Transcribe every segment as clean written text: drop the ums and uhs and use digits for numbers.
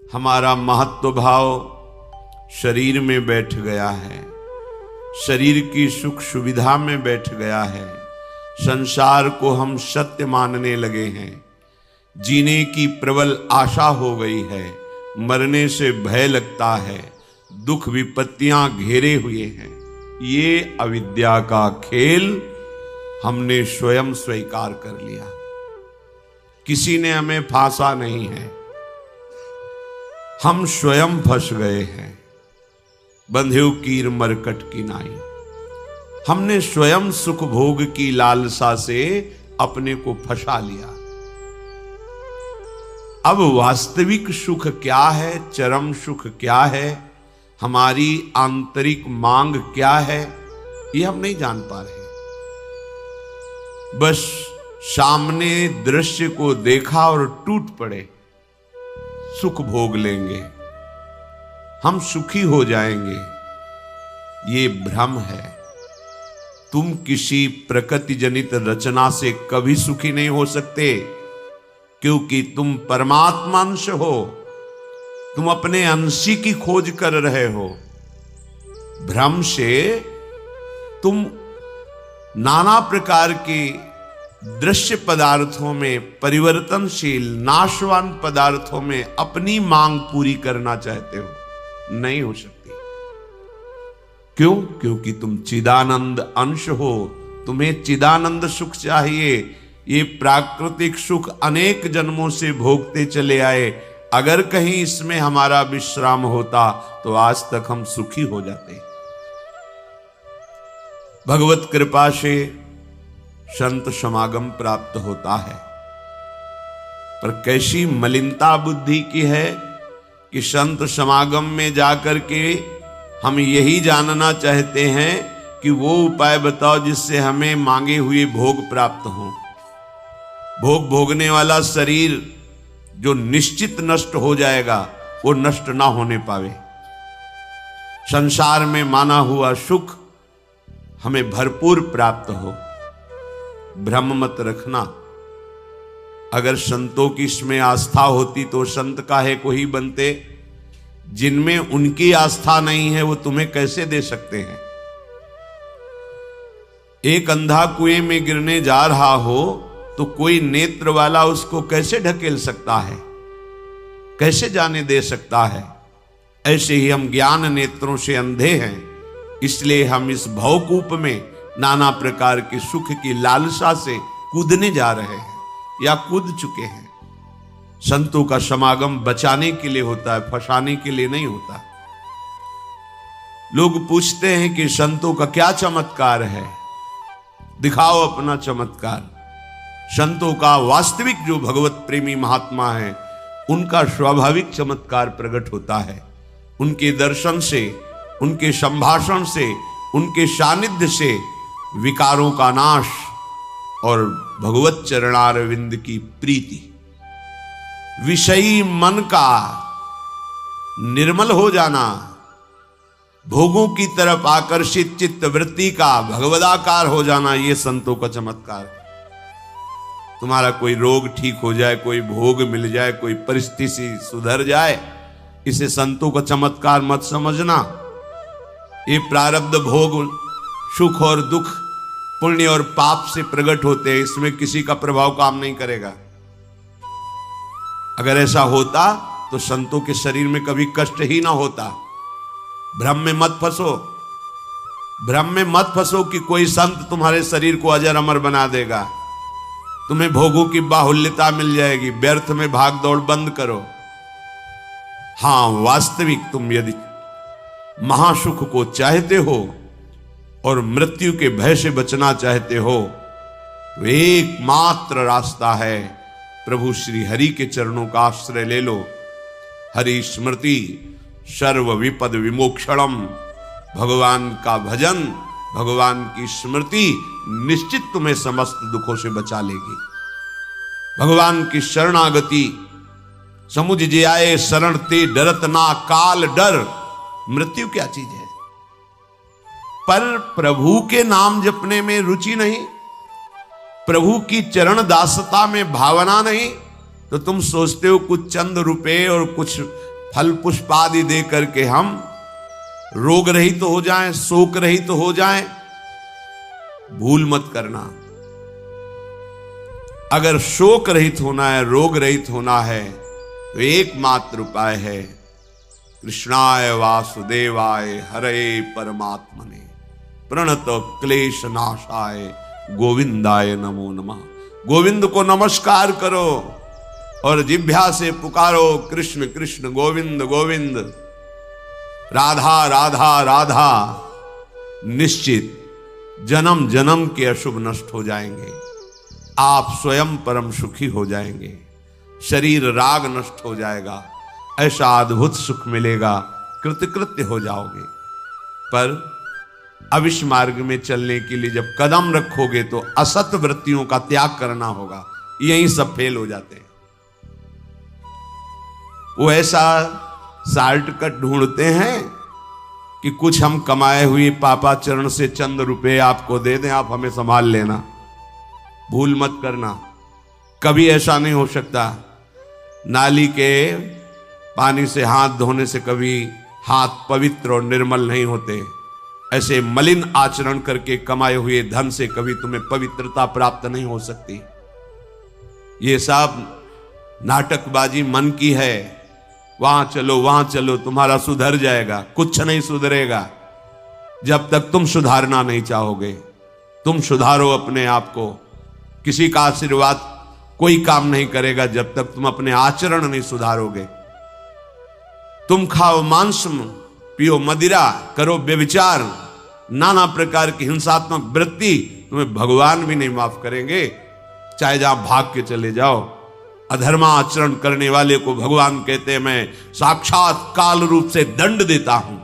हमारा महत्व भाव शरीर में बैठ गया है, शरीर की सुख सुविधा में बैठ गया है। संसार को हम सत्य मानने लगे हैं, जीने की प्रबल आशा हो गई है, मरने से भय लगता है, दुख विपत्तियां घेरे हुए हैं। ये अविद्या का खेल हमने स्वयं स्वीकार कर लिया, किसी ने हमें फांसा नहीं है, हम स्वयं फंस गए हैं। बंधेउ कीर मरकट की नाई, हमने स्वयं सुख भोग की लालसा से अपने को फंसा लिया। अब वास्तविक सुख क्या है, चरम सुख क्या है, हमारी आंतरिक मांग क्या है, ये हम नहीं जान पा रहे। बस सामने दृश्य को देखा और टूट पड़े, सुख भोग लेंगे, हम सुखी हो जाएंगे। ये भ्रम है। तुम किसी प्रकृति जनित रचना से कभी सुखी नहीं हो सकते, क्योंकि तुम परमात्मा अंश हो, तुम अपने अंशी की खोज कर रहे हो। भ्रम से तुम नाना प्रकार के दृश्य पदार्थों में, परिवर्तनशील नाशवान पदार्थों में अपनी मांग पूरी करना चाहते हो, नहीं हो सकती। क्यों? क्योंकि तुम चिदानंद अंश हो, तुम्हें चिदानंद सुख चाहिए। ये प्राकृतिक सुख अनेक जन्मों से भोगते चले आए, अगर कहीं इसमें हमारा विश्राम होता तो आज तक हम सुखी हो जाते। भगवत कृपा से संत समागम प्राप्त होता है, पर कैसी मलिनता बुद्धि की है कि संत समागम में जाकर के हम यही जानना चाहते हैं कि वो उपाय बताओ जिससे हमें मांगे हुए भोग प्राप्त हो। भोग भोगने वाला शरीर जो निश्चित नष्ट हो जाएगा, वो नष्ट ना होने पावे। संसार में माना हुआ सुख हमें भरपूर प्राप्त हो। भ्रम मत रखना। अगर संतों की इसमें आस्था होती तो संत काहे को ही बनते। जिनमें उनकी आस्था नहीं है वो तुम्हें कैसे दे सकते हैं। एक अंधा कुएं में गिरने जा रहा हो तो कोई नेत्र वाला उसको कैसे ढकेल सकता है, कैसे जाने दे सकता है। ऐसे ही हम ज्ञान नेत्रों से अंधे हैं, इसलिए हम इस भवकूप में नाना प्रकार के सुख की लालसा से कूदने जा रहे हैं या कूद चुके हैं। संतों का समागम बचाने के लिए होता है, फंसाने के लिए नहीं होता। लोग पूछते हैं कि संतों का क्या चमत्कार है, दिखाओ अपना चमत्कार। संतों का वास्तविक जो भगवत प्रेमी महात्मा है, उनका स्वाभाविक चमत्कार प्रकट होता है। उनके दर्शन से, उनके संभाषण से, उनके सानिध्य से विकारों का नाश और भगवत चरणारविंद की प्रीति, विषयी मन का निर्मल हो जाना, भोगों की तरफ आकर्षित चित्त वृत्ति का भगवदाकार हो जाना, ये संतों का चमत्कार है। तुम्हारा कोई रोग ठीक हो जाए, कोई भोग मिल जाए, कोई परिस्थिति सुधर जाए, इसे संतों का चमत्कार मत समझना। ये प्रारब्ध भोग सुख और दुख, पुण्य और पाप से प्रकट होते हैं, इसमें किसी का प्रभाव काम नहीं करेगा। अगर ऐसा होता तो संतों के शरीर में कभी कष्ट ही ना होता। भ्रम में मत फंसो, भ्रम में मत फंसो कि कोई संत तुम्हारे शरीर को अजर अमर बना देगा, तुम्हें भोगों की बाहुल्यता मिल जाएगी। व्यर्थ में भाग दौड़ बंद करो। हां, वास्तविक तुम यदि महासुख को चाहते हो और मृत्यु के भय से बचना चाहते हो तो एकमात्र रास्ता है प्रभु श्री हरि के चरणों का आश्रय ले लो। हरि स्मृति सर्व विपद विमोक्षणम। भगवान का भजन, भगवान की स्मृति निश्चित तुम्हें समस्त दुखों से बचा लेगी। भगवान की शरणागति, समुझ जे आए शरण ते डरत ना काल डर। मृत्यु क्या चीज है? पर प्रभु के नाम जपने में रुचि नहीं, प्रभु की चरण दासता में भावना नहीं, तो तुम सोचते हो कुछ चंद रुपए और कुछ फल पुष्प आदि दे करके हम रोग रहित तो हो जाएं, शोक रहित तो हो जाएं। भूल मत करना, अगर शोक रहित होना है, रोग रहित होना है, तो एकमात्र उपाय है कृष्णाय वासुदेवाय हरे परमात्मने प्रणत क्लेश नाशाय गोविंदाय नमो नमः। गोविंद को नमस्कार करो और जिह्वा से पुकारो कृष्ण कृष्ण गोविंद गोविंद, राधा राधा राधा। निश्चित जन्म जन्म के अशुभ नष्ट हो जाएंगे, आप स्वयं परम सुखी हो जाएंगे, शरीर राग नष्ट हो जाएगा, ऐसा अद्भुत सुख मिलेगा, कृतकृत्य हो जाओगे। पर अब इस मार्ग में चलने के लिए जब कदम रखोगे तो असत वृत्तियों का त्याग करना होगा। यहीं सब फेल हो जाते हैं। वो ऐसा शॉर्टकट ढूंढते हैं कि कुछ हम कमाए हुए पापाचरण से चंद रुपए आपको दे दें, आप हमें संभाल लेना। भूल मत करना, कभी ऐसा नहीं हो सकता। नाली के पानी से हाथ धोने से कभी हाथ पवित्र और निर्मल नहीं होते। ऐसे मलिन आचरण करके कमाए हुए धन से कभी तुम्हें पवित्रता प्राप्त नहीं हो सकती। ये सब नाटकबाजी मन की है। वहां चलो तुम्हारा सुधर जाएगा, कुछ नहीं सुधरेगा जब तक तुम सुधारना नहीं चाहोगे। तुम सुधारो अपने आप को। किसी का आशीर्वाद कोई काम नहीं करेगा जब तक तुम अपने आचरण नहीं सुधारोगे। तुम खाओ मांस, पियो मदिरा, करो व्यभिचार, नाना प्रकार की हिंसात्मक वृत्ति, तुम्हें भगवान भी नहीं माफ करेंगे, चाहे जहां भाग के चले जाओ। अधर्मा आचरण करने वाले को भगवान कहते हैं मैं साक्षात काल रूप से दंड देता हूं।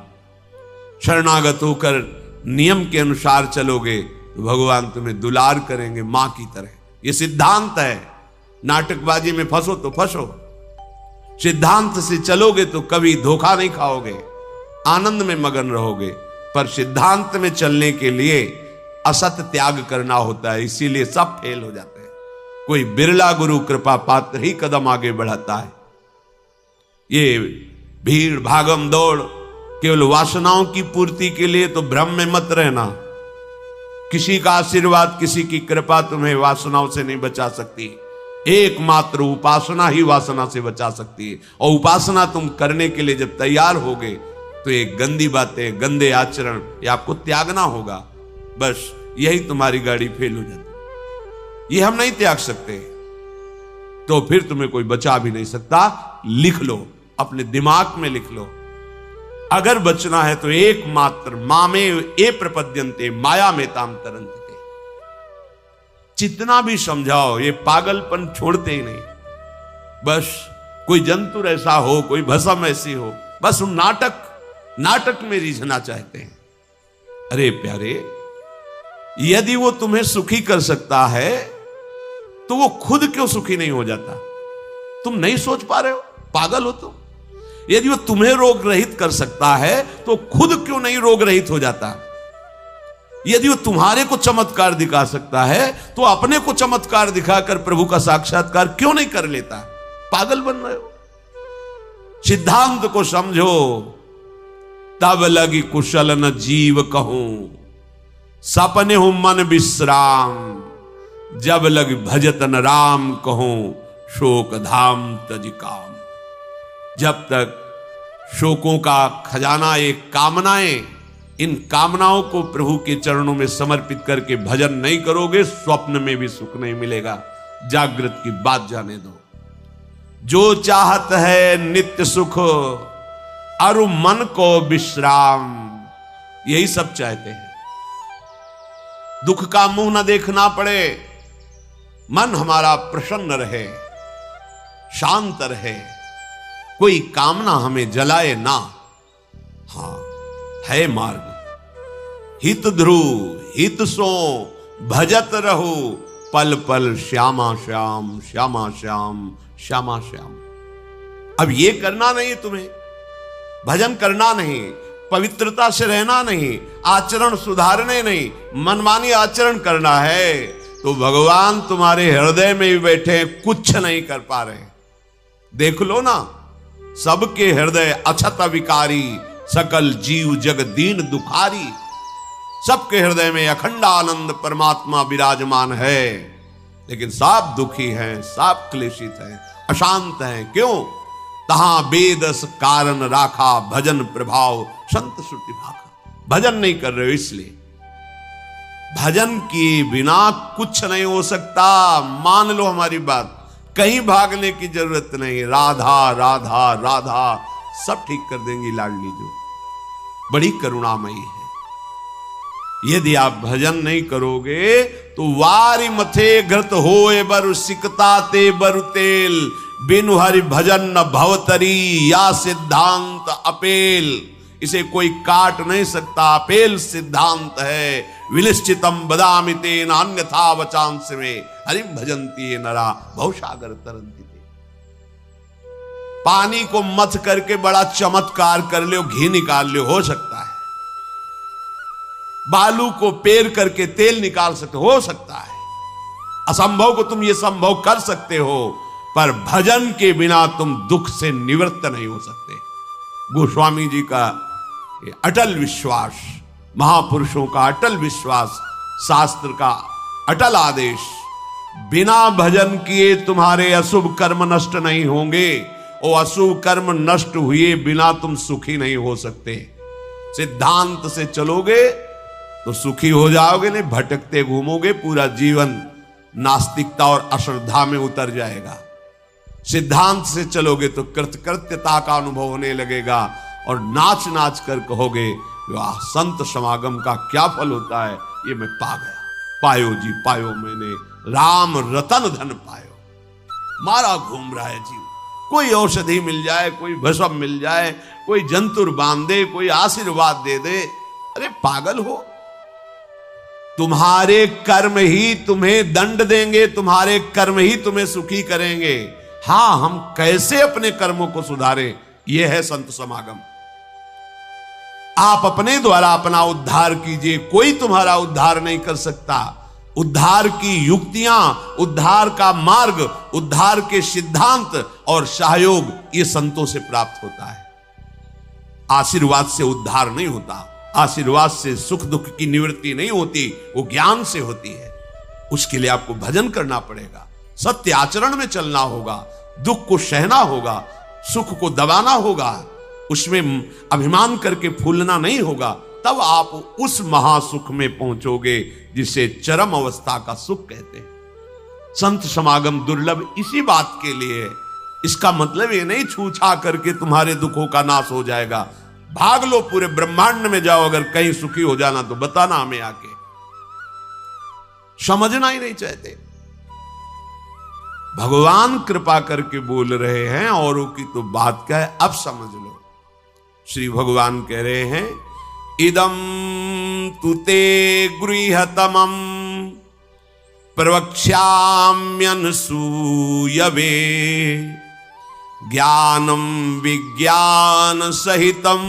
शरणागत होकर नियम के अनुसार चलोगे तो भगवान तुम्हें दुलार करेंगे मां की तरह। यह सिद्धांत है। नाटकबाजी में फंसो तो फंसो, सिद्धांत से चलोगे तो कभी धोखा नहीं खाओगे, आनंद में मगन रहोगे। पर सिद्धांत में चलने के लिए असत त्याग करना होता है, इसीलिए सब फेल हो जाते हैं। कोई बिरला गुरु कृपा पात्र ही कदम आगे बढ़ाता है। ये भीड़ भागम दौड़ केवल वासनाओं की पूर्ति के लिए तो भ्रम में मत रहना। किसी का आशीर्वाद, किसी की कृपा तुम्हें वासनाओं से नहीं बचा सकती। एकमात्र उपासना ही वासना से बचा सकती है। और उपासना तुम करने के लिए जब तैयार होगे तो ये गंदी बातें, गंदे आचरण ये आपको त्यागना होगा। बस यही तुम्हारी गाड़ी फेल हो जाती। ये हम नहीं त्याग सकते तो फिर तुम्हें कोई बचा भी नहीं सकता। लिख लो, अपने दिमाग में लिख लो, अगर बचना है तो एकमात्र मामे ए प्रपद्यन्ते माया में ताम तरंते। जितना भी समझाओ ये पागलपन छोड़ते ही नहीं। बस कोई जंतु ऐसा हो, कोई भस्म ऐसी हो, बस उन नाटक में रिझना चाहते हैं। अरे प्यारे, यदि वो तुम्हें सुखी कर सकता है तो वो खुद क्यों सुखी नहीं हो जाता? तुम नहीं सोच पा रहे हो? पागल हो तुम? यदि वो तुम्हें रोग रहित कर सकता है तो खुद क्यों नहीं रोग रहित हो जाता? यदि वो तुम्हारे को चमत्कार दिखा सकता है तो अपने को चमत्कार दिखाकर प्रभु का साक्षात्कार क्यों नहीं कर लेता? पागल बन रहे हो। सिद्धांत को समझो। तब लगी कुशल न जीव कहूं, सपने हो मन विश्राम, जब लग भजत न राम कहूं, शोक धाम तज काम। जब तक शोकों का खजाना एक कामनाएं, इन कामनाओं को प्रभु के चरणों में समर्पित करके भजन नहीं करोगे, स्वप्न में भी सुख नहीं मिलेगा। जागृत की बात जाने दो। जो चाहत है नित्य सुख, अरु मन को विश्राम, यही सब चाहते हैं। दुख का मुंह न देखना पड़े, मन हमारा प्रसन्न रहे, शांत रहे, कोई कामना हमें जलाए ना। हां, है मार्ग। हित ध्रुव हित सो भजत रहो, पल पल श्यामा श्याम श्यामा श्याम श्यामा श्याम। अब ये करना नहीं, तुम्हें भजन करना नहीं, पवित्रता से रहना नहीं, आचरण सुधारने नहीं, मनमानी आचरण करना है तो भगवान तुम्हारे हृदय में भी बैठे, कुछ नहीं कर पा रहे। देख लो ना, सबके हृदय अछत विकारी, सकल जीव जग दीन दुखारी। सबके हृदय में अखंडानंद परमात्मा विराजमान है, लेकिन सब दुखी हैं, सब क्लेशित हैं, अशांत हैं। क्यों? तहां बेदस कारण राखा, भजन प्रभाव संत श्रुति भाखा। भजन नहीं कर रहे हो इसलिए। भजन किए बिना कुछ नहीं हो सकता। मान लो हमारी बात, कहीं भागने की जरूरत नहीं। राधा राधा राधा सब ठीक कर देंगी लाडली जो, बड़ी करुणामयी है। यदि आप भजन नहीं करोगे तो वारी मथे घृत होए बरु सिकता ते बरु तेल, बिनु हरि भजन न भवतरी, या सिद्धांत अपेल। इसे कोई काट नहीं सकता, अपेल सिद्धांत है। विनिश्चितम बदामि तेन अन्यथा वचांस में, हरिम भजन्ति ये नरा भवसागर तरन्ति ते। पानी को मथ करके बड़ा चमत्कार कर लो, घी निकाल लो, हो सकता है। बालू को पेर करके तेल निकाल सकते, हो सकता है। असंभव को तुम ये संभव कर सकते हो, पर भजन के बिना तुम दुख से निवृत्त नहीं हो सकते। गोस्वामी जी का ये अटल विश्वास, महापुरुषों का अटल विश्वास, शास्त्र का अटल आदेश, बिना भजन किए तुम्हारे अशुभ कर्म नष्ट नहीं होंगे। और अशुभ कर्म नष्ट हुए बिना तुम सुखी नहीं हो सकते। सिद्धांत से चलोगे तो सुखी हो जाओगे, नहीं भटकते घूमोगे, पूरा जीवन नास्तिकता और अश्रद्धा में उतर जाएगा। सिद्धांत से चलोगे तो कृतकृत्यता का अनुभव होने लगेगा और नाच नाच कर कहोगे वाह, संत समागम का क्या फल होता है, ये मैं पा गया। पायो जी पायो मैंने, राम रतन धन पायो। मारा घूम रहा है जीव, कोई औषधि मिल जाए, कोई भस्म मिल जाए, कोई जंतुर बांध दे, कोई आशीर्वाद दे दे। अरे पागल हो, तुम्हारे कर्म ही तुम्हें दंड देंगे, तुम्हारे कर्म ही तुम्हें सुखी करेंगे। हां, हम कैसे अपने कर्मों को सुधारें, यह है संत समागम। आप अपने द्वारा अपना उद्धार कीजिए, कोई तुम्हारा उद्धार नहीं कर सकता। उद्धार की युक्तियां, उद्धार का मार्ग, उद्धार के सिद्धांत और सहयोग ये संतों से प्राप्त होता है। आशीर्वाद से उद्धार नहीं होता, आशीर्वाद से सुख दुख की निवृत्ति नहीं होती, वो ज्ञान से होती है। उसके लिए आपको भजन करना पड़ेगा, सत्य आचरण में चलना होगा, दुख को सहना होगा, सुख को दबाना होगा, उसमें अभिमान करके फूलना नहीं होगा। तब आप उस महासुख में पहुंचोगे जिसे चरम अवस्था का सुख कहते हैं। संत समागम दुर्लभ इसी बात के लिए है। इसका मतलब ये नहीं छूछा करके तुम्हारे दुखों का नाश हो जाएगा। भाग लो, पूरे ब्रह्मांड में जाओ, अगर कहीं सुखी हो जाना तो बताना हमें आके। समझना ही नहीं चाहते। भगवान कृपा करके बोल रहे हैं, औरों की तो बात क्या है, अब समझ लो। श्री भगवान कह रहे हैं, इदं तुते गृहतमं प्रवक्ष्याम्यनसूयवे, ज्ञानं विज्ञान सहितं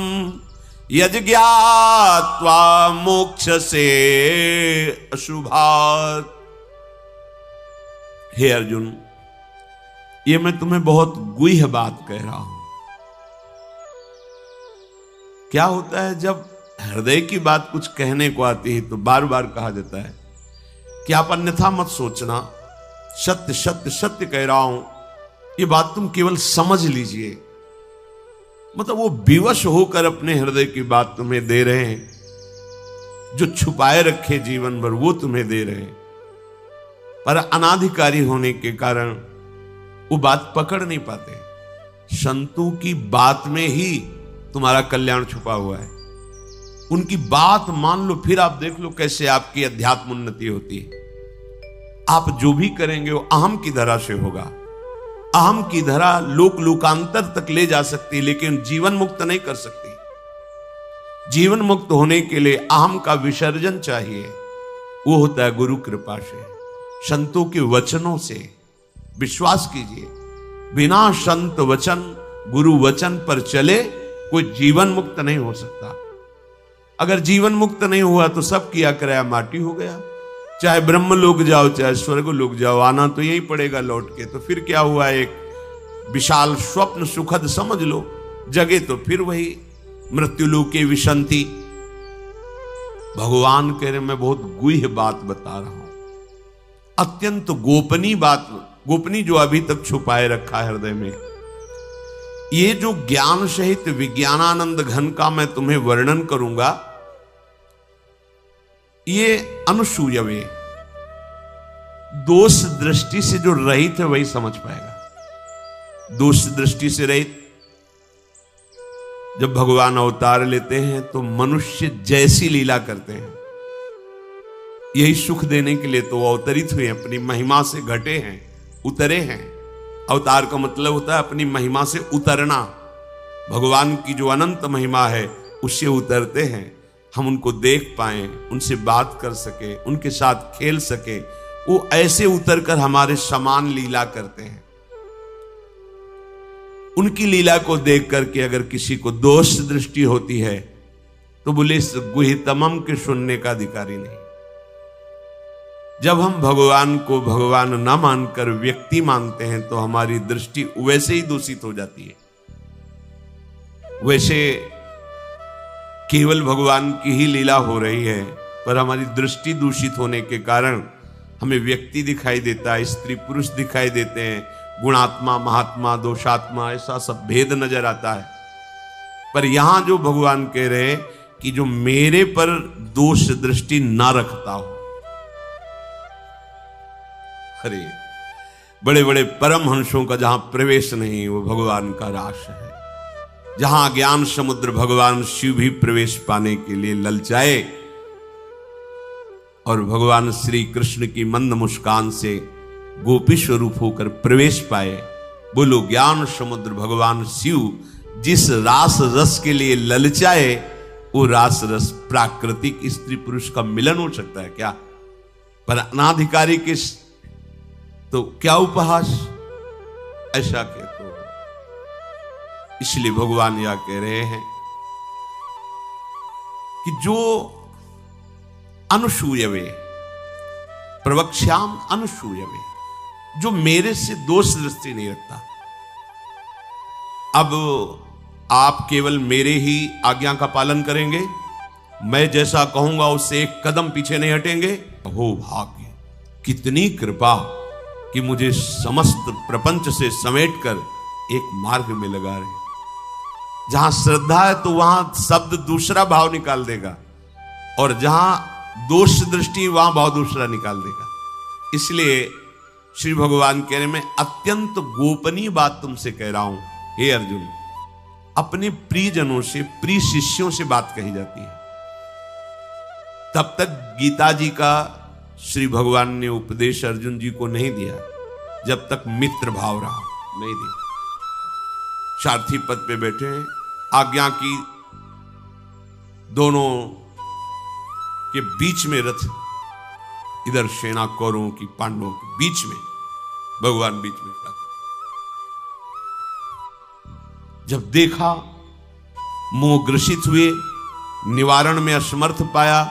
यज्ञात्वा मोक्षसे अशुभात्। हे अर्जुन, ये मैं तुम्हें बहुत गुह्य बात कह रहा हूं। क्या होता है जब हृदय की बात कुछ कहने को आती है तो बार बार कहा जाता है कि आप अन्यथा मत सोचना, सत्य सत्य सत्य कह रहा हूं, ये बात तुम केवल समझ लीजिए। मतलब वो विवश होकर अपने हृदय की बात तुम्हें दे रहे हैं, जो छुपाए रखे जीवन भर वो तुम्हें दे रहे हैं, पर अनाधिकारी होने के कारण वो बात पकड़ नहीं पाते। संतों की बात में ही तुम्हारा कल्याण छुपा हुआ है। उनकी बात मान लो, फिर आप देख लो कैसे आपकी अध्यात्म उन्नति होती है। आप जो भी करेंगे वो अहम की धरा से होगा। अहम की धरा लोक लोकांतर तक ले जा सकती, लेकिन जीवन मुक्त नहीं कर सकती। जीवन मुक्त होने के लिए अहम का विसर्जन चाहिए। वो होता है गुरु कृपा से, संतों के वचनों से। विश्वास कीजिए, बिना संत वचन, गुरु वचन पर चले कोई जीवन मुक्त नहीं हो सकता। अगर जीवन मुक्त नहीं हुआ तो सब किया कराया माटी हो गया। चाहे ब्रह्म लोक जाओ, चाहे स्वर्ग लोक जाओ, आना तो यही पड़ेगा लौट के। तो फिर क्या हुआ, एक विशाल स्वप्न सुखद समझ लो, जगे तो फिर वही मृत्युलोके विशंति। भगवान कह रहे मैं बहुत गुह्य बात बता रहा हूं, अत्यंत गोपनीय बात, गोपनीय जो अभी तक छुपाए रखा है हृदय में। ये जो ज्ञान सहित विज्ञानानंद घन का मैं तुम्हें वर्णन करूंगा, ये अनुसूयवे, दोष दृष्टि से जो रहित है वही समझ पाएगा। दोष दृष्टि से रहित, जब भगवान अवतार लेते हैं तो मनुष्य जैसी लीला करते हैं, यही सुख देने के लिए तो अवतरित हुए, अपनी महिमा से घटे हैं, उतरे हैं। अवतार का मतलब होता है अपनी महिमा से उतरना। भगवान की जो अनंत महिमा है उससे उतरते हैं, हम उनको देख पाए, उनसे बात कर सके, उनके साथ खेल सके, वो ऐसे उतरकर हमारे समान लीला करते हैं। उनकी लीला को देख करके अगर किसी को दोष दृष्टि होती है तो बोले इस गुह्यतमम के सुनने का अधिकारी नहीं। जब हम भगवान को भगवान न मानकर व्यक्ति मानते हैं तो हमारी दृष्टि वैसे ही दूषित हो जाती है। वैसे केवल भगवान की ही लीला हो रही है, पर हमारी दृष्टि दूषित होने के कारण हमें व्यक्ति दिखाई देता है, स्त्री पुरुष दिखाई देते हैं, गुणात्मा महात्मा दोषात्मा ऐसा सब भेद नजर आता है। पर यहां जो भगवान कह रहे हैं कि जो मेरे पर दोष दृष्टि ना रखता हो, अरे बड़े बड़े परमहंसों का जहां प्रवेश नहीं वो भगवान का रास है। जहां ज्ञान समुद्र भगवान शिव भी प्रवेश पाने के लिए ललचाए और भगवान श्री कृष्ण की मंद मुस्कान से गोपी स्वरूप होकर प्रवेश पाए। बोलो ज्ञान समुद्र भगवान शिव जिस रास रस के लिए ललचाए, वो रास रस प्राकृतिक स्त्री पुरुष का मिलन हो सकता है क्या? पर अनाधिकारी के तो क्या उपहास, ऐसा कह तो। इसलिए भगवान यह कह रहे हैं कि जो अनुसूयवे प्रवक्ष्याम अनुसूयवे, जो मेरे से दोष दृष्टि नहीं रखता। अब आप केवल मेरे ही आज्ञा का पालन करेंगे, मैं जैसा कहूंगा उससे एक कदम पीछे नहीं हटेंगे। हो भाग्य, कितनी कृपा कि मुझे समस्त प्रपंच से समेटकर एक मार्ग में लगा रहे। जहां श्रद्धा है तो वहां शब्द दूसरा भाव निकाल देगा, और जहां दोष दृष्टि वहां भाव दूसरा निकाल देगा। इसलिए श्री भगवान कह रहे मैं अत्यंत गोपनीय बात तुमसे कह रहा हूं हे अर्जुन। अपने प्रियजनों से, प्रिय शिष्यों से बात कही जाती है। तब तक गीता जी का श्री भगवान ने उपदेश अर्जुन जी को नहीं दिया जब तक मित्र भाव रहा, नहीं दिया। सारथी पद पे बैठे हैं, आज्ञा की दोनों के बीच में रथ, इधर सेना कौरवों की पांडवों के बीच में, भगवान बीच में खड़ा। जब देखा मोह ग्रसित हुए, निवारण में असमर्थ पाया,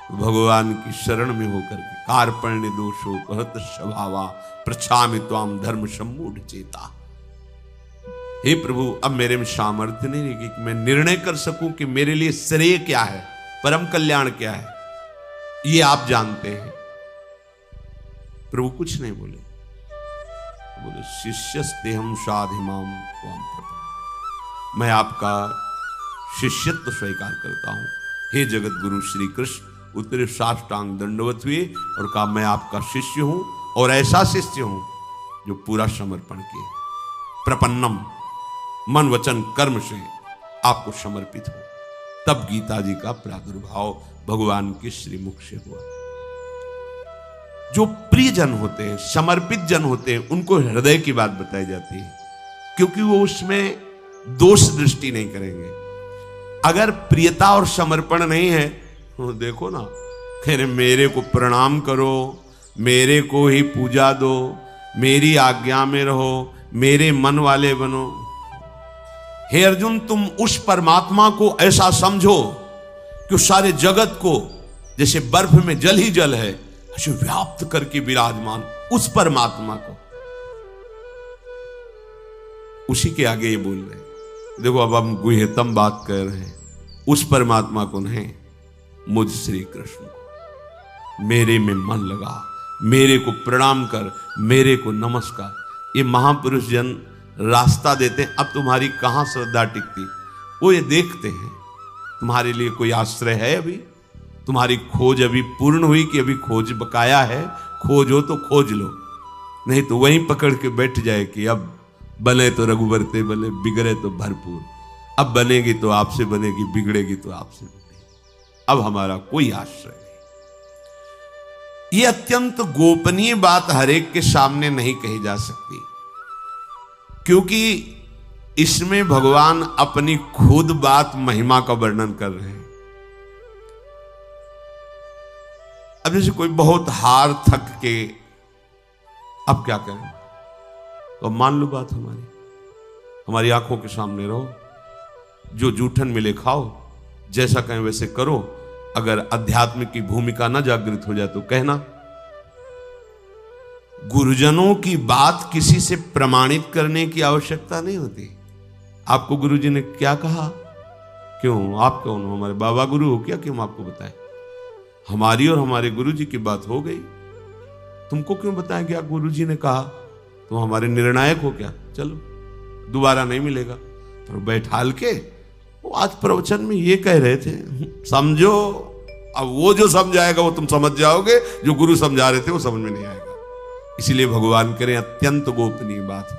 तो भगवान की शरण में होकर के कार्पण्य दोषो कहत स्वभावा प्रछामि त्वाम धर्म सम्मूढ़ चेता। हे प्रभु, अब मेरे में सामर्थ्य नहीं रहेगी कि मैं निर्णय कर सकूं कि मेरे लिए श्रेय क्या है, परम कल्याण क्या है, ये आप जानते हैं। प्रभु कुछ नहीं बोले, बोले शिष्यस्तेहम साधिमाम त्वाम प्रपन्नः, मैं आपका शिष्यत्व स्वीकार करता हूं। हे जगत गुरु श्री कृष्ण उतरे साष्टांग दंडवत हुए और कहा मैं आपका शिष्य हूं, और ऐसा शिष्य हूं जो पूरा समर्पण किए, प्रपन्नम, मन वचन कर्म से आपको समर्पित हो। तब गीता जी का प्रादुर्भाव भगवान के श्रीमुख से हुआ। जो प्रिय जन होते हैं, समर्पित जन होते हैं, उनको हृदय की बात बताई जाती है, क्योंकि वो उसमें दोष दृष्टि नहीं करेंगे। अगर प्रियता और समर्पण नहीं है तो देखो ना, कह रहे मेरे को प्रणाम करो, मेरे को ही पूजा दो, मेरी आज्ञा में रहो, मेरे मन वाले बनो। हे अर्जुन, तुम उस परमात्मा को ऐसा समझो कि सारे जगत को जैसे बर्फ में जल ही जल है ऐसे व्याप्त करके विराजमान उस परमात्मा को। उसी के आगे ये बोल रहे हैं। देखो अब हम गुह्यतम बात कर रहे हैं। उस परमात्मा को नहीं, मुझ श्री कृष्ण को मेरे में मन लगा, मेरे को प्रणाम कर, मेरे को नमस्कार। ये महापुरुष जन रास्ता देते हैं। अब तुम्हारी कहां श्रद्धा टिकती, वो ये देखते हैं तुम्हारे लिए कोई आश्रय है, अभी तुम्हारी खोज अभी पूर्ण हुई कि अभी खोज बकाया है। खोज हो तो खोज लो, नहीं तो वहीं पकड़ के बैठ जाए कि अब बने तो रघुबर ते बने, बिगड़े तो भरपूर। अब बनेगी तो आपसे बनेगी, बिगड़ेगी तो आपसे बनेगी। अब हमारा कोई आश्रय नहीं। ये अत्यंत गोपनीय बात हरेक के सामने नहीं कही जा सकती, क्योंकि इसमें भगवान अपनी खुद बात महिमा का वर्णन कर रहे हैं। अब जैसे कोई बहुत हार थक के अब क्या करें, तो मान लो बात हमारी आंखों के सामने रहो, जो जूठन मिले खाओ, जैसा कहें वैसे करो। अगर अध्यात्म की भूमिका न जागृत हो जाए तो कहना। गुरुजनों की बात किसी से प्रमाणित करने की आवश्यकता नहीं होती। आपको गुरुजी ने क्या कहा, क्यों आप कौन हो, हमारे बाबा गुरु हो क्या, क्यों आपको बताएं। हमारी और हमारे गुरुजी की बात हो गई, तुमको क्यों बताएं क्या गुरुजी ने कहा, तुम हमारे निर्णायक हो क्या, चलो दोबारा नहीं मिलेगा। पर बैठाल के वो आज प्रवचन में ये कह रहे थे, समझो। अब वो जो समझाएगा वो तुम समझ जाओगे, जो गुरु समझा रहे थे वो समझ में नहीं आएगा। इसीलिए भगवान करें अत्यंत गोपनीय बात है।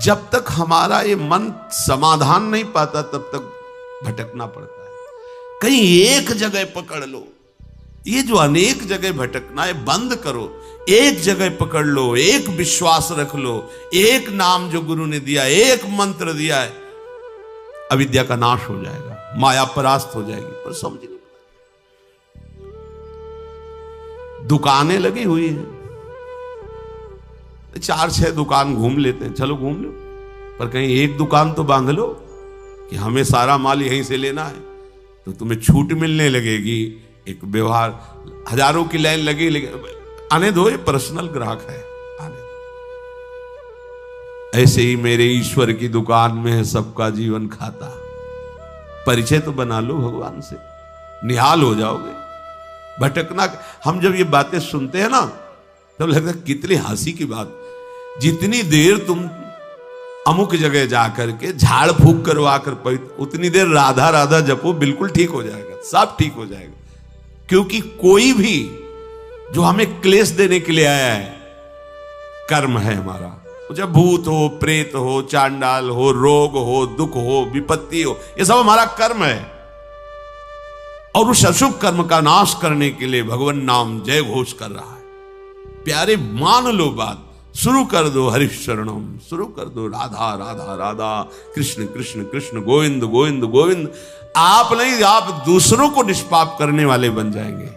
जब तक हमारा ये मन समाधान नहीं पाता तब तक भटकना पड़ता है। कहीं एक जगह पकड़ लो, ये जो अनेक जगह भटकना है बंद करो। एक जगह पकड़ लो, एक विश्वास रख लो, एक नाम जो गुरु ने दिया, एक मंत्र दिया है, अविद्या का नाश हो जाएगा, माया परास्त हो जाएगी। पर समझ नहीं, दुकानें लगी हुई हैं, 4-6 दुकान घूम लेते हैं, चलो घूम लो, पर कहीं एक दुकान तो बांध लो कि हमें सारा माल यहीं से लेना है, तो तुम्हें छूट मिलने लगेगी। एक व्यवहार, हजारों की लाइन लगी, आने दो, ये पर्सनल ग्राहक है, आने दो। ऐसे ही मेरे ईश्वर की दुकान में है सबका जीवन खाता। परिचय तो बना लो भगवान से, निहाल हो जाओगे। भटकना, हम जब ये बातें सुनते हैं ना तब लगता है कितनी हंसी की बात। जितनी देर तुम अमुक जगह जाकर के झाड़ फूक करवा कर उतनी देर राधा राधा जपो, बिल्कुल ठीक हो जाएगा, सब ठीक हो जाएगा। क्योंकि कोई भी जो हमें क्लेश देने के लिए आया है, कर्म है हमारा। जब भूत हो, प्रेत हो, चांडाल हो, रोग हो, दुख हो, विपत्ति हो, ये सब हमारा कर्म है। और उस अशुभ कर्म का नाश करने के लिए भगवान नाम जय घोष कर रहा है। प्यारे मान लो बात, शुरू कर दो हरिशरणम, शुरू कर दो राधा राधा राधा, कृष्ण कृष्ण कृष्ण, गोविंद गोविंद गोविंद। आप नहीं, आप दूसरों को निष्पाप करने वाले बन जाएंगे।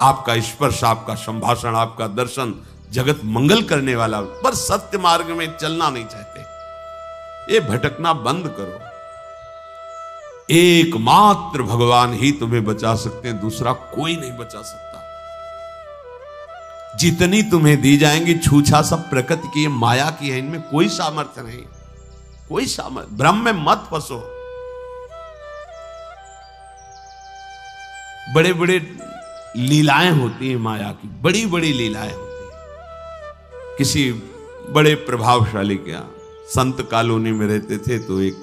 आपका स्पर्श, आपका संभाषण, आपका दर्शन जगत मंगल करने वाला। पर सत्य मार्ग में चलना नहीं चाहते, ये भटकना बंद करो। एकमात्र भगवान ही तुम्हें बचा सकते हैं, दूसरा कोई नहीं बचा सकता। जितनी तुम्हें दी जाएंगी छूछा सब प्रकृति की, माया की है, इनमें कोई सामर्थ्य नहीं, कोई सामर्थ्य। भ्रम में मत फंसो। बड़े बड़े लीलाएं होती हैं माया की, बड़ी बड़ी लीलाएं होती हैं। किसी बड़े प्रभावशाली के यहाँ संत कॉलोनी में रहते थे, तो एक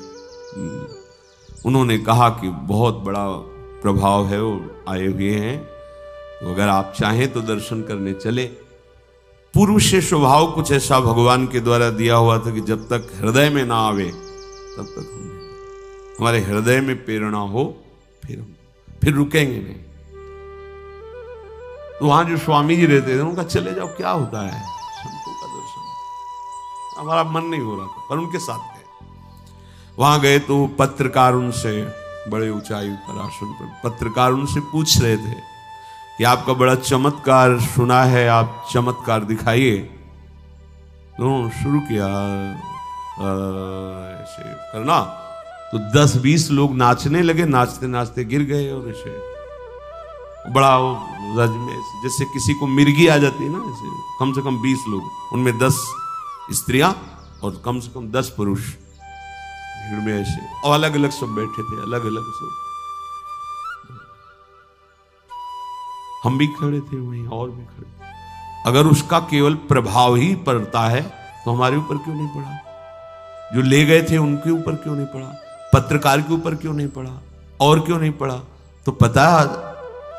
उन्होंने कहा कि बहुत बड़ा प्रभाव है, वो आए हुए हैं, तो अगर आप चाहें तो दर्शन करने चले। पूर्व से स्वभाव कुछ ऐसा भगवान के द्वारा दिया हुआ था कि जब तक हृदय में ना आवे तब तक हम नहीं, हमारे हृदय में प्रेरणा हो फिर रुकेंगे नहीं। तो वहां जो स्वामी जी रहते थे उनका चले जाओ, क्या होता है, संतों का दर्शन। हमारा मन नहीं हो रहा था, पर उनके साथ गए। वहां गए तो पत्रकार उनसे, बड़े ऊंचाई पर आसन पर पत्रकार उनसे पूछ रहे थे कि आपका बड़ा चमत्कार सुना है, आप चमत्कार दिखाइए। तो शुरू किया ऐसे करना, तो 10-20 लोग नाचने लगे, नाचते नाचते गिर गए। और ऐसे बड़ा रज में जैसे किसी को मिर्गी आ जाती है ना, ऐसे कम से कम 20 लोग, उनमें 10 स्त्रियां और कम से कम 10 पुरुष भीड़ में ऐसे, और अलग अलग सब बैठे थे, अलग अलग सब। हम भी खड़े थे वहीं, और भी खड़े। अगर उसका केवल प्रभाव ही पड़ता है तो हमारे ऊपर क्यों नहीं पड़ा? जो ले गए थे उनके ऊपर क्यों नहीं पड़ा? पत्रकार के ऊपर क्यों नहीं पड़ा? और क्यों नहीं पड़ा? तो पता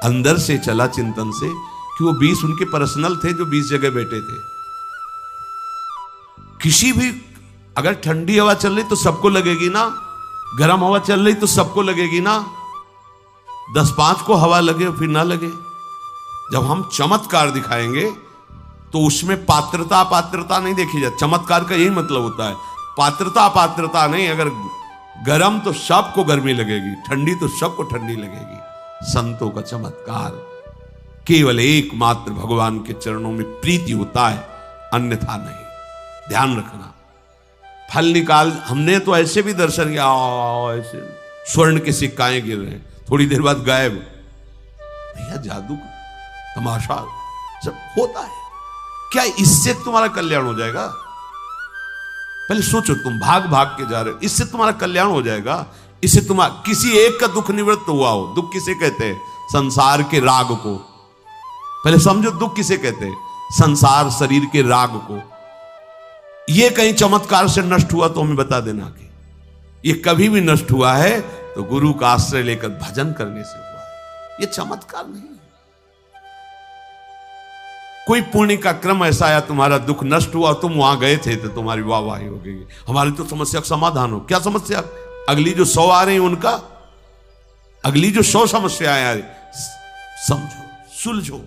अंदर से चला चिंतन से कि वो 20 उनके पर्सनल थे जो 20 जगह बैठे थे। किसी भी अगर ठंडी हवा चल रही तो सबको लगेगी ना, गर्म हवा चल रही तो सबको लगेगी ना। 10-5 को हवा लगे फिर ना लगे। जब हम चमत्कार दिखाएंगे तो उसमें पात्रता अपात्रता नहीं देखी जाती। चमत्कार का यही मतलब होता है, पात्रता अपात्रता नहीं। अगर गर्म तो सबको गर्मी लगेगी, ठंडी तो सबको ठंडी लगेगी। संतों का चमत्कार केवल एकमात्र भगवान के चरणों में प्रीति होता है, अन्यथा नहीं। ध्यान रखना। फल निकाल, हमने तो ऐसे भी दर्शन किया, ऐसे स्वर्ण के सिक्काएं गिर रहे हैं, थोड़ी देर बाद गायब। भैया जादू तमाशा सब होता है। क्या इससे तुम्हारा कल्याण हो जाएगा? पहले सोचो, तुम भाग भाग के जा रहे हो, इससे तुम्हारा कल्याण हो जाएगा? इससे तुम्हारा किसी एक का दुख निवृत्त हुआ हो। दुख किसे कहते हैं? संसार के राग को। पहले समझो, दुख किसे कहते हैं? संसार शरीर के राग को। ये कहीं चमत्कार से नष्ट हुआ तो हमें बता देना कि ये कभी भी नष्ट हुआ है तो गुरु का आश्रय लेकर भजन करने से हुआ है। ये चमत्कार नहीं है। कोई पुण्य का क्रम ऐसा आया, तुम्हारा दुख नष्ट हुआ, तुम वहां गए थे तो तुम्हारी वाहवाही हो गई। हमारी तो समस्या का समाधान हो। क्या समस्या? अगली जो 100 आ रही उनका, अगली जो 100 समस्याएं आ रही, समझो, सुलझो।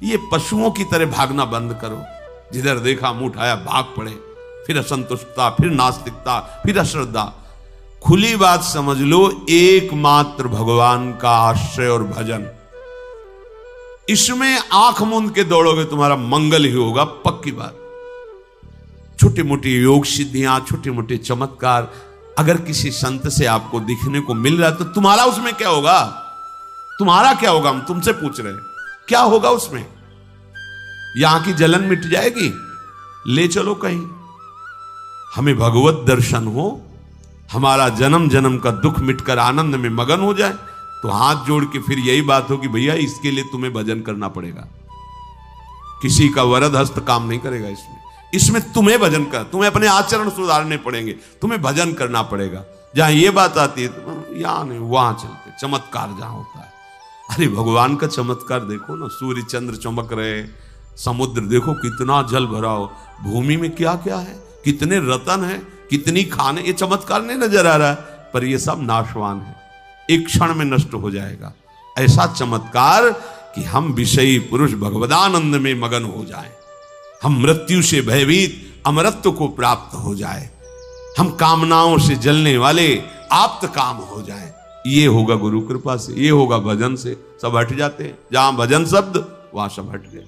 ये पशुओं की तरह भागना बंद करो। जिधर देखा मुंह उठाया भाग पड़े, फिर असंतुष्टता, फिर नास्तिकता, फिर अश्रद्धा। खुली बात समझ लो, एकमात्र भगवान का आश्रय और भजन, इसमें आंख मूंद के दौड़ोगे तुम्हारा मंगल ही होगा, पक्की बात। छोटी मोटी योग सिद्धियां, छोटे मोटे चमत्कार अगर किसी संत से आपको दिखने को मिल रहा है तो तुम्हारा उसमें क्या होगा? तुम्हारा क्या होगा? हम तुमसे पूछ रहे हैं, क्या होगा उसमें? यहां की जलन मिट जाएगी? ले चलो कहीं। हमें भगवत दर्शन हो, हमारा जन्म जन्म का दुख मिटकर आनंद में मगन हो जाए, तो हाथ जोड़ के फिर यही बात हो कि भैया इसके लिए तुम्हें भजन करना पड़ेगा। किसी का वरद हस्त काम नहीं करेगा इसमें तुम्हें भजन कर, तुम्हें अपने आचरण सुधारने पड़ेंगे, तुम्हें भजन करना पड़ेगा। जहां ये बात आती है तो यहां नहीं, वहां चलते। चमत्कार जहां होता है, अरे भगवान का चमत्कार देखो ना, सूर्य चंद्र चमक रहे, समुद्र देखो कितना जल भरा हो, भूमि में क्या क्या है, कितने रतन है, कितनी खाने, ये चमत्कार नहीं नजर आ रहा है, पर ये सब नाशवान है, एक क्षण में नष्ट हो जाएगा। ऐसा चमत्कार कि हम विषयी पुरुष भगवदानंद में मगन हो जाएं, हम मृत्यु से भयभीत अमरत्व को प्राप्त हो जाए, हम कामनाओं से जलने वाले आप्त काम हो जाए। ये होगा गुरु कृपा से, ये होगा भजन से। सब हट जाते हैं, जहां भजन शब्द वहां सब हट गए।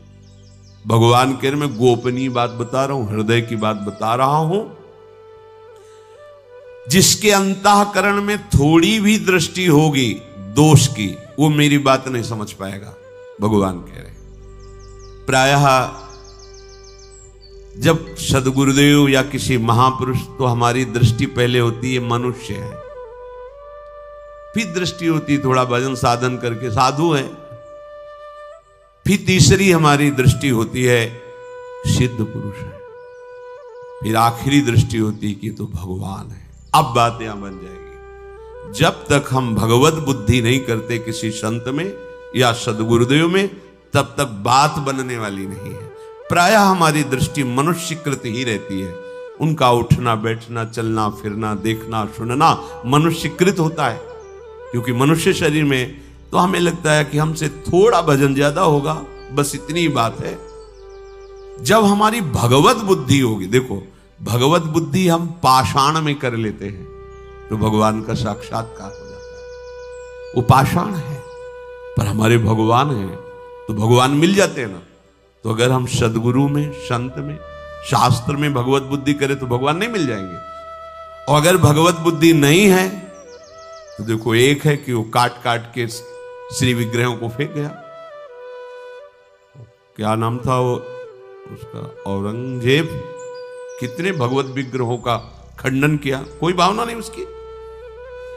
भगवान के मैं गोपनीय बात बता रहा हूं, हृदय की बात बता रहा हूं। जिसके अंतःकरण में थोड़ी भी दृष्टि होगी दोष की, वो मेरी बात नहीं समझ पाएगा। भगवान कह रहे प्रायः जब सदगुरुदेव या किसी महापुरुष, तो हमारी दृष्टि पहले होती है मनुष्य है, फिर दृष्टि होती थोड़ा भजन साधन करके साधु है, फिर तीसरी हमारी दृष्टि होती है सिद्ध पुरुष है, फिर आखिरी दृष्टि होती कि तो भगवान है। अब बात यहां बन जाएगी, जब तक हम भगवत बुद्धि नहीं करते किसी संत में या सदगुरुदेव में, तब तक बात बनने वाली नहीं है। प्रायः हमारी दृष्टि मनुष्यकृत ही रहती है, उनका उठना बैठना चलना फिरना देखना सुनना मनुष्यकृत होता है, क्योंकि मनुष्य शरीर में तो हमें लगता है कि हमसे थोड़ा भजन ज्यादा होगा, बस इतनी ही बात है। जब हमारी भगवत बुद्धि होगी, देखो भगवत बुद्धि हम पाषाण में कर लेते हैं तो भगवान का साक्षात्कार हो जाता है। वो पाषाण है पर हमारे भगवान हैं तो भगवान मिल जाते हैं ना। तो अगर हम सदगुरु में, संत में, शास्त्र में भगवत बुद्धि करें तो भगवान नहीं मिल जाएंगे। और अगर भगवत बुद्धि नहीं है तो देखो, एक है कि वो काट काट के श्री विग्रहों को फेंक गया, क्या नाम था वो उसका, औरंगजेब, कितने भगवत विग्रहों का खंडन किया, कोई भावना नहीं उसकी,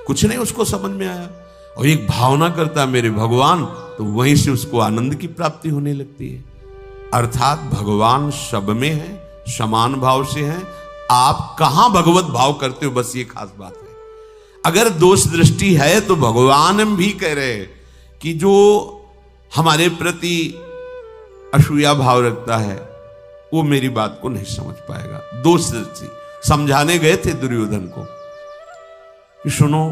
कुछ नहीं उसको समझ में आया। और एक भावना करता है मेरे भगवान, तो वहीं से उसको आनंद की प्राप्ति होने लगती है। अर्थात भगवान सब में है, समान भाव से है। आप कहां भगवत भाव करते हो, बस ये खास बात है। अगर दोष दृष्टि है तो भगवान भी कह रहे हैं कि जो हमारे प्रति असूया भाव रखता है वो मेरी बात को नहीं समझ पाएगा। दोष दृष्टि समझाने गए थे दुर्योधन को कि सुनो,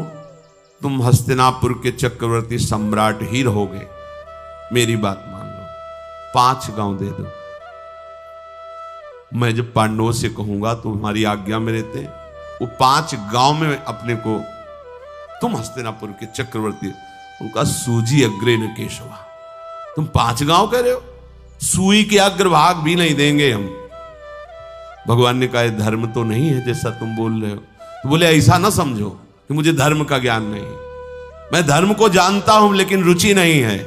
तुम हस्तिनापुर के चक्रवर्ती सम्राट ही रहोगे, मेरी बात मान लो, 5 गांव दे दो। मैं जब पांडवों से कहूंगा तो हमारी आज्ञा में रहते, वो 5 गांव में अपने को, तुम हस्तिनापुर के चक्रवर्ती, उनका सूजी अग्रे न केशवा, तुम 5 गांव कह रहे हो, सुई के अग्रभाग भी नहीं देंगे हम। भगवान ने कहा धर्म तो नहीं है जैसा तुम बोल रहे हो। तो बोले ऐसा ना समझो कि मुझे धर्म का ज्ञान नहीं, मैं धर्म को जानता हूं लेकिन रुचि नहीं है,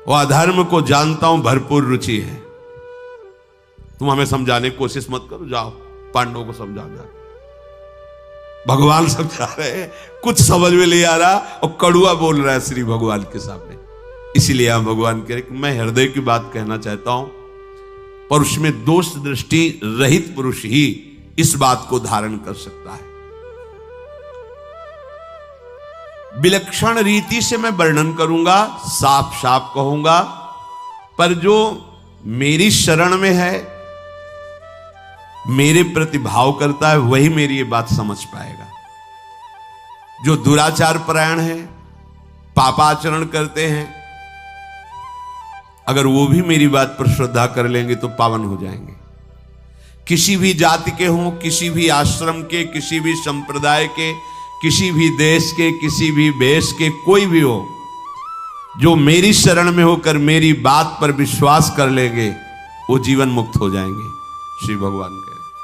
वो अधर्म को जानता हूं, भरपूर रुचि है। तुम हमें समझाने की कोशिश मत करो, जाओ पांडवों को समझा जाओ। भगवान समझा रहे हैं, कुछ समझ में नहीं आ रहा और कड़ुआ बोल रहा है श्री भगवान के सामने। इसीलिए हम भगवान कह रहे कि मैं हृदय की बात कहना चाहता हूं, पर उसमें दोष दृष्टि रहित पुरुष ही इस बात को धारण कर सकता है। विलक्षण रीति से मैं वर्णन करूंगा, साफ साफ कहूंगा, पर जो मेरी शरण में है, मेरे प्रति भाव करता है, वही मेरी ये बात समझ पाएगा। जो दुराचार परायण है, पापाचरण करते हैं, अगर वो भी मेरी बात पर श्रद्धा कर लेंगे तो पावन हो जाएंगे। किसी भी जाति के हों, किसी भी आश्रम के, किसी भी संप्रदाय के, किसी भी देश के, किसी भी वेश के, कोई भी हो, जो मेरी शरण में होकर मेरी बात पर विश्वास कर लेंगे वो जीवन मुक्त हो जाएंगे। श्री भगवान के